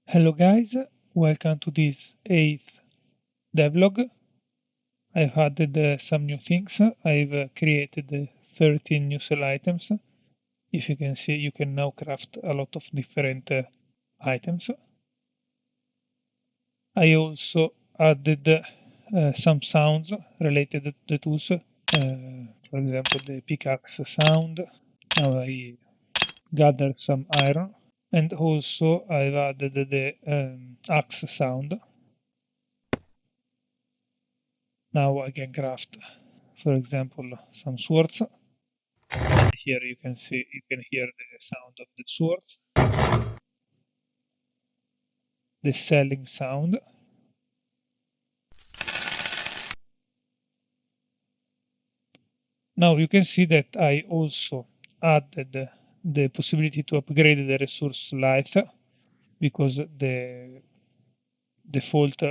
Hello guys, welcome to this 8th devlog. I've added some new things. I've created 13 new cell items. If you can see, you can now craft a lot of different items. I also added some sounds related to the tools. For example, the pickaxe sound. Now I gather some iron. And also I've added the axe sound. Now I can craft, for example, some swords. Here you can hear the sound of the swords, the selling sound. Now you can see that I also added the possibility to upgrade the resource life because the default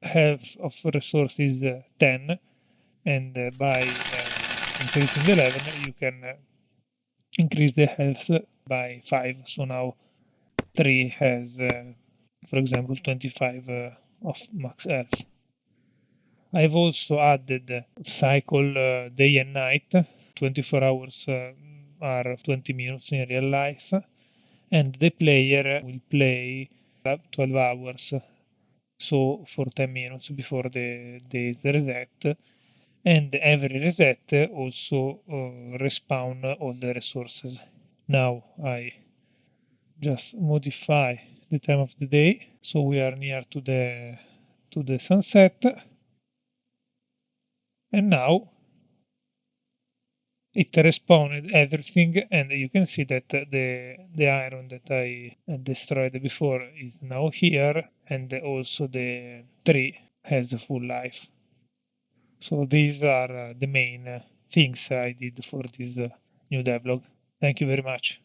health of resource is 10, and by increasing the level you can increase the health by 5. So now 3 has, for example, 25 of max health. I've also added cycle day and night. 24 hours are 20 minutes in real life, and the player will play 12 hours, so for 10 minutes before the day's reset. And every reset also respawn all the resources. Now I just modify the time of the day, so we are near to the sunset, and now it respawned everything, and you can see that the iron that I destroyed before is now here, and also the tree has a full life. So these are the main things I did for this new devlog. Thank you very much.